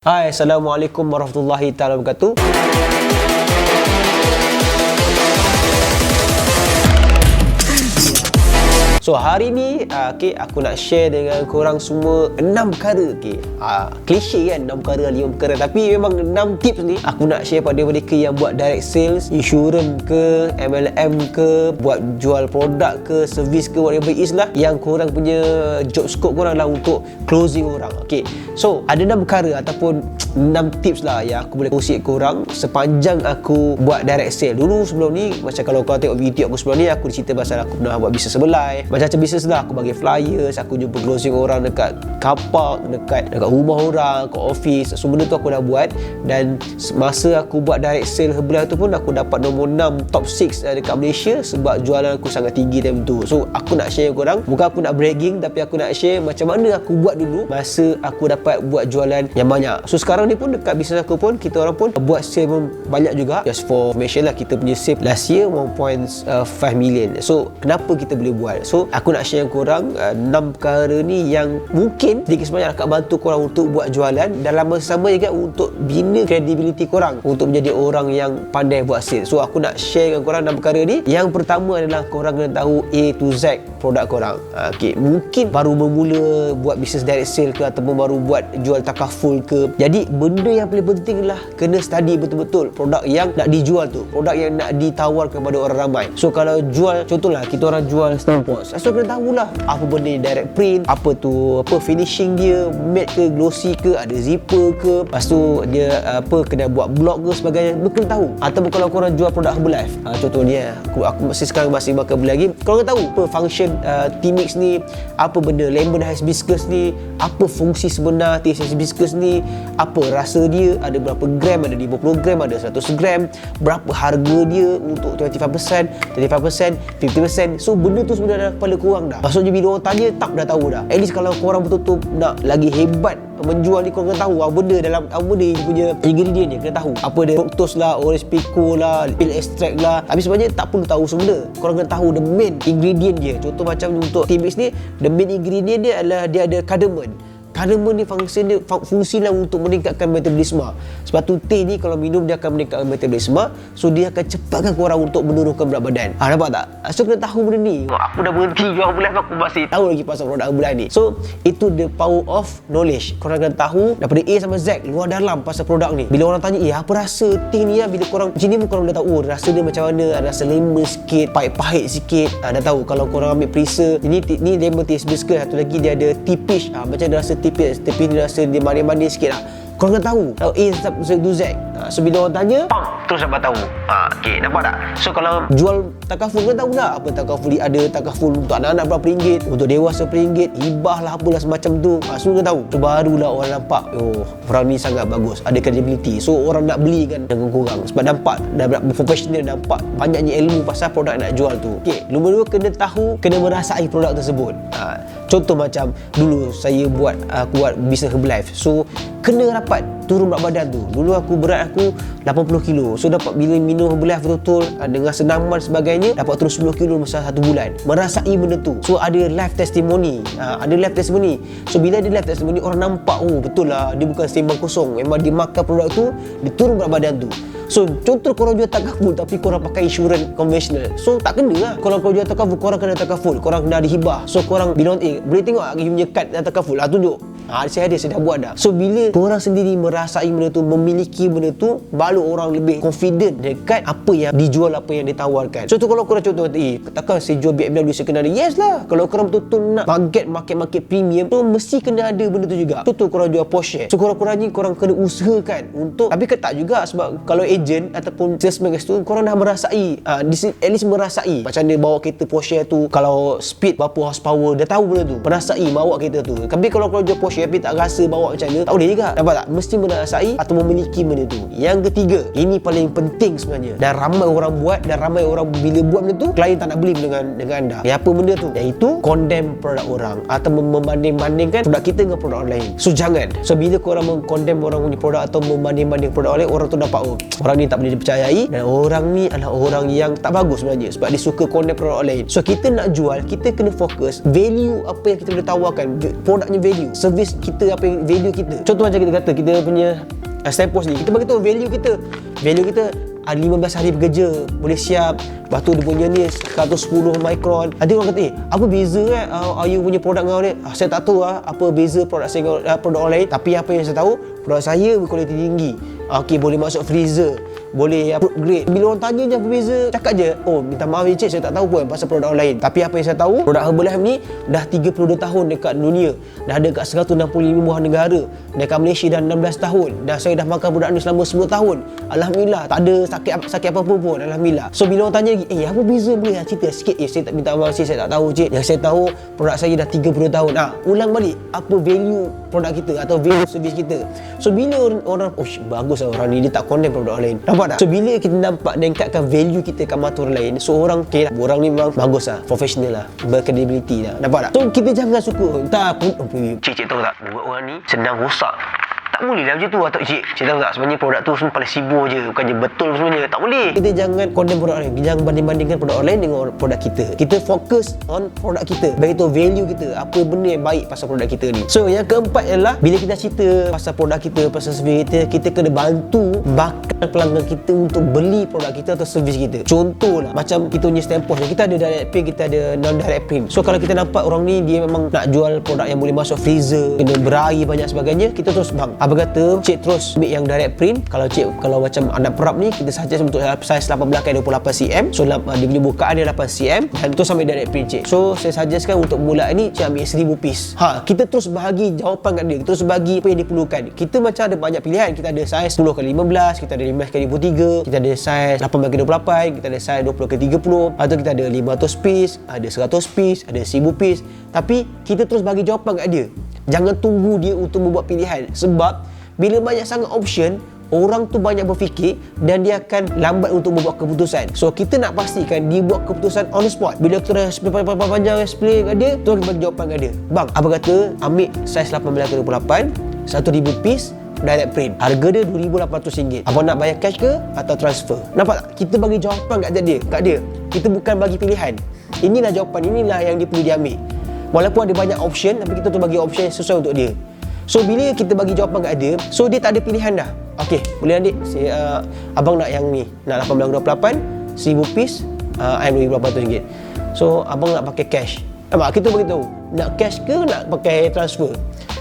Hai, Assalamualaikum warahmatullahi taala wabarakatuh. So hari ni aku nak share dengan korang semua 6 perkara. Klise kan, 6 perkara, 5 perkara, tapi memang 6 tips ni aku nak share pada mereka yang buat direct sales, insurans ke, MLM ke, buat jual produk ke, servis ke, whatever it is lah, yang korang punya job scope korang lah untuk closing orang. So ada 6 perkara ataupun 6 tips lah yang aku boleh kongsi korang sepanjang aku buat direct sale. Dulu sebelum ni, macam kalau korang tengok video aku sebelum ni, aku cerita pasal aku pernah buat bisnes sebelah, macam-macam bisnes lah. Aku bagi flyers, aku jumpa closing orang dekat car park, dekat rumah orang, kat office. So benda tu aku dah buat. Dan masa aku buat direct sale Herbalife tu pun aku dapat nombor 6 top 6 dekat Malaysia sebab jualan aku sangat tinggi time tu. So aku nak share korang, bukan aku nak bragging, tapi aku nak share macam mana aku buat dulu masa aku dapat buat jualan yang banyak. So sekarang ni pun dekat bisnes aku pun, kita orang pun buat sale pun banyak juga. Just for information lah, kita punya sale last year 1.5 million. So kenapa kita boleh buat? So aku nak share korang 6 perkara ni yang mungkin sedikit sebanyak akan bantu korang untuk buat jualan, dalam masa sama juga untuk bina kredibiliti korang untuk menjadi orang yang pandai buat sale. So aku nak share dengan korang 6 perkara ni. Yang pertama adalah korang kena tahu A to Z produk korang. Mungkin baru bermula buat bisnes direct sale ke, ataupun baru buat jual takaful ke. Jadi benda yang paling penting adalah kena study betul-betul produk yang nak dijual tu, produk yang nak ditawar kepada orang ramai. So kalau jual, contohlah kita orang jual stamp-post, so kena tahulah apa benda direct print, apa tu, apa finishing dia, matte ke, glossy ke, ada zipper ke, lepas tu dia kena buat blog ke sebagainya, kena tahu. Ataupun kalau korang jual produk Herbalife, contohnya aku masih sekarang masih makan beli lagi, korang tahu apa function T-Mix ni, apa benda lemon hibiscus ni, apa fungsi sebenar tea hibiscus ni, apa rasa dia, ada berapa gram, ada 50 gram, ada 100 gram, berapa harga dia untuk 25%, 35%, 50%. So benda tu sebenarnya dalam kepala korang dah. Maksudnya bila orang tanya, tak dah tahu dah. At least kalau korang betul-betul nak lagi hebat menjual ni, korang kena tahu apa benda dalam, apa benda yang punya ingredient dia, kena tahu apa dia, fructose lah, orange pico lah, peel extract lah. Habis sebenarnya tak perlu tahu semua benda, korang kena tahu the main ingredient dia. Contoh macam untuk T-Mix ni, the main ingredient dia adalah dia ada cardamom. Cardamom ni fungsinya untuk meningkatkan metabolisme. Sebab tu teh ni kalau minum dia akan meningkatkan metabolisme. So dia akan cepatkan korang untuk menurunkan berat badan. Nampak tak? So kena tahu benda ni. Aku dah berhenti jual Herbalife, aku masih tahu lagi pasal produk Herbalife ni. So itu the power of knowledge. Korang kena tahu daripada A sampai Z, luar dalam pasal produk ni. Bila orang tanya, apa rasa teh ni bila korang macam ni pun korang dah tahu, rasa dia macam mana, rasa lemon sikit, pahit-pahit sikit. Dah tahu. Kalau korang ambil perisa, ni lemon tea hibiscus, satu lagi dia ada tea peach, macam ada rasa tapi ni rasa dia manis-manis sikit lah. Korang kena tahu A to Z. So bila orang tanya, terus dapat tahu. Nampak tak? So kalau jual takaful, kena tahu lah apa takaful. Ada takaful untuk anak-anak berapa ringgit, untuk dewasa RM1, hibah lah, apalah semacam tu. So kena tahu. So barulah orang nampak, orang ni sangat bagus, ada credibility. So orang nak beli kan dengan korang sebab nampak dah professional, nampak banyaknya ilmu pasal produk nak jual tu. Nombor 2, kena tahu, kena merasai produk tersebut. Contoh macam dulu saya buat bisnes Herbalife. So kena rapat turun berat badan tu. Dulu berat aku 80 kilo. So dapat bila minum Herbalife betul-betul dengan senaman sebagainya, dapat turun 10 kilo masa 1 bulan. Merasai benda tu. So ada live testimony. So bila ada live testimony, orang nampak, betul lah, dia bukan sembang kosong. Memang dia makan produk tu, dia turun berat badan tu. So contoh korang jual takaful tapi korang pakai insurans konvensional, so tak kena lah. Kalau korang jual takaful, korang kena takaful, korang kena ada hibah. So korang bila boleh tengok you punya kad takaful, tunjuk. Saya dah buat dah. So bila korang sendiri merasai benda tu, memiliki benda tu, baru orang lebih confident dekat apa yang dijual, apa yang ditawarkan. So tu kalau korang contoh, takkan saya jual BMW saya kena ada. Yes lah. Kalau korang betul-betul nak target market premium, tu mesti kena ada benda tu juga. Contoh korang jual Porsche, so korang ni korang kena usahakan untuk, tapi tak juga, sebab kalau agent ataupun salesman kat situ, korang dah merasai, at least merasai macam dia bawa kereta Porsche tu, kalau speed berapa horsepower, dah tahu benda tu, merasai bawa kereta tu. Tapi kalau korang jual Porsche tapi tak rasa bawa macam mana, tak boleh juga. Nampak tak? Mesti merasai atau memiliki benda tu. Yang ketiga, ini paling penting sebenarnya, dan ramai orang buat, dan ramai orang bila buat benda tu, klien tak nak beli dengan anda. Apa benda tu? Iaitu condemn produk orang atau membanding-bandingkan produk kita dengan produk orang lain. So jangan. So bila korang mengkondem orang punya produk atau membanding-banding produk orang lain, orang tu dapat, orang ni tak boleh dipercayai, dan orang ni adalah orang yang tak bagus sebenarnya sebab dia suka condemn produk orang lain. So kita nak jual, kita kena fokus value apa yang kita boleh tawarkan, produknya value, servis is kita apa yang value kita. Contoh macam kita kata kita punya Stempos ni, kita bagi tahu value kita. Value kita ada 15 hari bekerja, boleh siap. Lepas tu dia punya ni 110 mikron. Nanti orang kata, apa beza you punya produk kau ni? Saya tak tahu apa beza produk saya dengan produk orang lain. Tapi apa yang saya tahu, produk saya berkualiti tinggi. Okey, boleh masuk freezer, boleh food grade. Bila orang tanya je apa beza, cakap je, oh minta maaf ya cik, saya tak tahu pun pasal produk orang lain. Tapi apa yang saya tahu, produk Herbalife ni dah 32 tahun dekat dunia, dah ada kat 165 buah negara, dekat Malaysia dah 16 tahun, dah saya dah makan produk ni selama 10 tahun. Alhamdulillah, tak ada sakit apa-apa pun, alhamdulillah. So bila orang tanya lagi, apa beza, boleh cerita sikit? Saya tak minta maaf cik, saya tak tahu cik. Yang saya tahu, produk saya dah 30 tahun. Ulang balik apa value produk kita atau value servis kita. So bila orang oh bagus lah orang ni, dia tak condemn produk orang lain. Nampak tak? So bila kita nampak dan ingkatkan value kita kat mata orang lain, so orang okay lah, orang ni memang bagus lah, professional lah, berkredibiliti lah. Nampak tak? So kita jangan suka tak cik tahu tak, buat orang ni senang rosak. Tak boleh lah macam tu atau cik tahu tak, sebenarnya produk tu semua paling sibuk je, bukannya betul sebenarnya. Tak boleh. Kita jangan condemn produk orang lain, jangan banding-bandingkan produk orang lain dengan produk kita. Kita fokus on produk kita, bagi tahu value kita, apa benda yang baik pasal produk kita ni. So yang keempat ialah, bila kita cerita pasal produk kita, pasal servis kita kena bantu bakal pelanggan kita untuk beli produk kita atau servis kita. Contohlah macam kita punya Stempos ni, kita ada direct print, kita ada non direct print. So kalau kita nampak orang ni dia memang nak jual produk yang boleh masuk freezer, kena berair banyak sebagainya, kita terus bang, apa kata cik terus ambil yang direct print. Kalau macam anak perap ni, kita suggest untuk size 18x28cm. So dia punya bukaan dia 8cm dan terus ambil direct print cik. So saya suggestkan untuk mula ni cik ambil 1000 piece. Kita terus bahagi jawapan kat dia, kita terus bagi apa yang dia perlukan. Kita macam ada banyak pilihan, kita ada size 10x15, kita ada 15x23, kita ada size 8x28, kita ada size 20x30, atau kita ada 500 piece, ada 100 piece, ada 1000 piece. Tapi kita terus bagi jawapan kat dia. Jangan tunggu dia untuk membuat pilihan, sebab bila banyak sangat option, orang tu banyak berfikir dan dia akan lambat untuk membuat keputusan. So kita nak pastikan dia buat keputusan on the spot. Bila kita dah panjang explain kat dia, terus bagi jawapan kat dia. Bang, apa kata ambil size 18x28, 1000 piece, direct print. Harga dia RM2,800. Abang nak bayar cash ke atau transfer? Nampak tak? Kita bagi jawapan kat dia. Kita bukan bagi pilihan. Inilah jawapan, inilah yang dia perlu diambil. Walaupun ada banyak option, tapi kita tu bagi option yang sesuai untuk dia. So bila kita bagi jawapan kat dia, so dia tak ada pilihan dah. Okey, boleh adik, abang nak yang ni, nak 18x28, 1000 piece, RM2,800. So abang nak pakai cash. Nampak? Kita bagi tahu nak cash ke nak pakai transfer.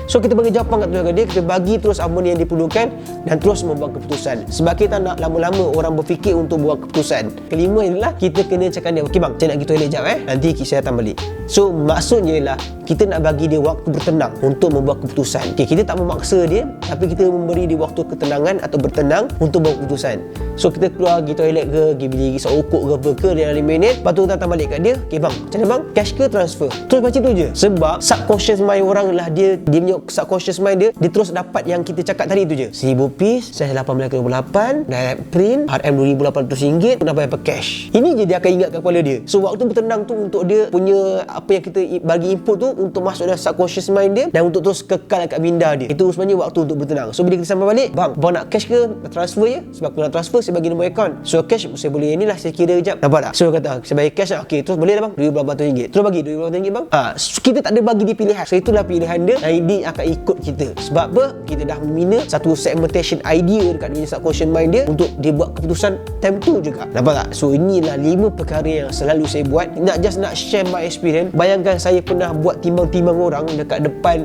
So kita bagi jawapan kat dia, kita bagi terus apa yang diperlukan dan terus membuat keputusan. Sebab kita nak lama-lama orang berfikir untuk buat keputusan. Kelima ialah kita kena cakap dia, okey bang, saya nak pergi toilet jap nanti saya datang balik. So maksudnya ialah kita nak bagi dia waktu bertenang untuk membuat keputusan. Okay, kita tak memaksa dia, tapi kita memberi dia waktu ketenangan atau bertenang untuk buat keputusan. So kita keluar pergi toilet ke, pergi beli risau ukuk ke apa ke dalam 5 minit, lepas tu datang balik kat dia, okey bang, macam mana bang, cash ke transfer? Terus macam tu je. Sebab subconscious mind orang lah, dia punya subconscious mind dia terus dapat yang kita cakap tadi tu je. 1000 piece, size 18x28, direct print, RM2,800, nak bayar per cash. Ini je dia akan ingat kat kepala dia. So waktu bertenang tu untuk dia punya apa yang kita bagi input tu untuk masuk dalam subconscious mind dia dan untuk terus kekal kat minda dia. Itu sebenarnya waktu untuk bertenang. So bila kita sampai balik, bang nak cash ke transfer ya? Sebab kalau nak transfer saya bagi nombor akaun. So cash saya boleh inilah, saya kira kejap. Nampak tak? So kata saya bagi cash lah. Okey, terus boleh lah bang, RM2,800. Terus bagi RM2,800 bang. So kita tak ada bagi dia pilihan. So itulah pilihan dia dan dia akan ikut kita. Sebab apa? Kita dah membina satu segmentation idea dekat dia subconscious mind dia untuk dia buat keputusan time tu juga. Nampak tak? So inilah 5 perkara yang selalu saya buat. Nak share my experience. Bayangkan saya pernah buat timbang-timbang orang dekat depan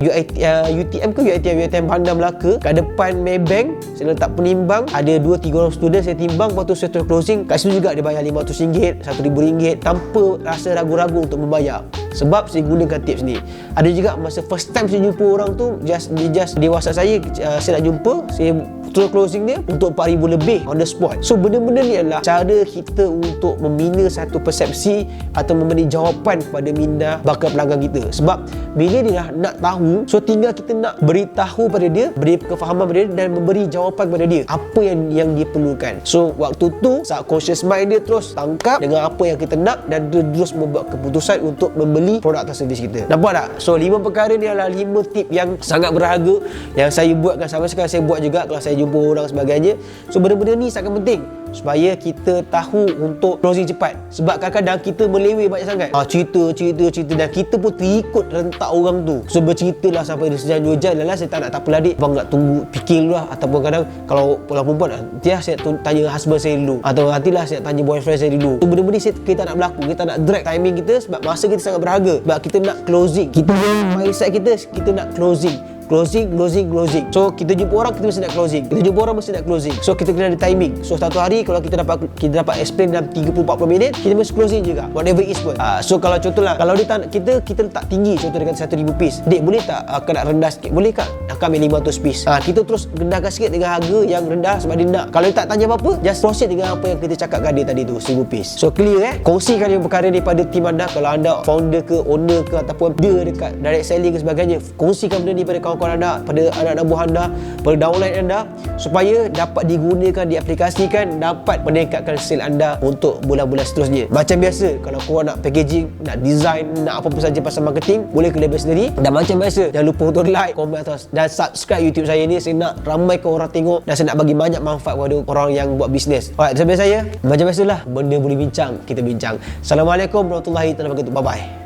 UTM ke UTM Bandar Melaka, kat depan Maybank. Saya letak penimbang, ada 2-3 orang student saya timbang, lepas tu saya terus closing. Kat situ juga dia bayar RM500, RM1,000 tanpa rasa ragu-ragu untuk membayar. Sebab saya gunakan tips ni. Ada juga masa first time saya jumpa orang tu, dia WhatsApp saya nak jumpa, saya terus closing dia untuk RM4,000 lebih on the spot. So benda-benda ni adalah cara kita untuk membina satu persepsi atau memberi jawapan kepada minda bakal pelanggan kita. Sebab bila dia dah nak tahu, so tinggal kita nak beritahu pada dia, beri kefahaman pada dia dan memberi jawapan kepada dia apa yang dia perlukan. So waktu tu subconscious mind dia terus tangkap dengan apa yang kita nak dan dia terus membuat keputusan untuk membeli produk atau servis kita. Nampak tak? So 5 perkara ni adalah 5 tip yang sangat berharga yang saya buatkan sampai sekarang. Saya buat juga kalau saya jumpa orang sebagainya. So benda-benda ni sangat penting. supaya kita tahu untuk closing cepat. Sebab kadang-kadang kita meleweh banyak sangat. Cerita dan kita pun terikut rentak orang tu. So berceritalah sampai dia sejam 2 jam. Lepas saya tak nak, tak apa adik, abang nak tunggu fikir dulu lah. Ataupun kadang kalau pulang perempuan, nantilah saya tanya husband saya dulu, atau nantilah saya tanya boyfriend saya dulu. So benda-benda kita tak nak berlaku. Kita nak drag timing kita sebab masa kita sangat berharga. Sebab kita nak closing. Kita mindset kita nak closing. So kita jumpa orang, kita mesti nak closing. Kita jumpa orang mesti nak closing. So kita kena ada timing. So satu hari kalau kita dapat explain dalam 30-40 minit, kita mesti closing juga, whatever is pun. So kalau contohlah, kalau dia tak, kita letak tinggi, contoh dia kata 1,000 piece, Dik boleh tak akak nak rendah sikit? Boleh kak? Akak ambil 500 piece. Kita terus rendahkan sikit dengan harga yang rendah sebab dia nak. Kalau dia tak tanya apa-apa, just proceed dengan apa yang kita cakap kat dia tadi tu, 1,000 piece. So clear kongsikan yang perkara daripada tim anda. Kalau anda founder ke, owner ke, ataupun dia dekat direct selling ke sebagainya, kongsikan benda ni pada kawan-kawan anda, pada anak-anak buah anda, pada downline anda, supaya dapat digunakan, diaplikasikan, dapat meningkatkan sale anda untuk bulan-bulan seterusnya. Macam biasa, kalau korang nak packaging, nak design, nak apa-apa saja pasal marketing, boleh ke label sendiri. Dan macam biasa, jangan lupa untuk like, komen atas dan subscribe YouTube saya ni. Saya nak ramaikan orang tengok dan saya nak bagi banyak manfaat kepada orang yang buat bisnes. Alright, sampai saya macam biasalah, benda boleh bincang, kita bincang. Assalamualaikum warahmatullahi wabarakatuh. Bye bye.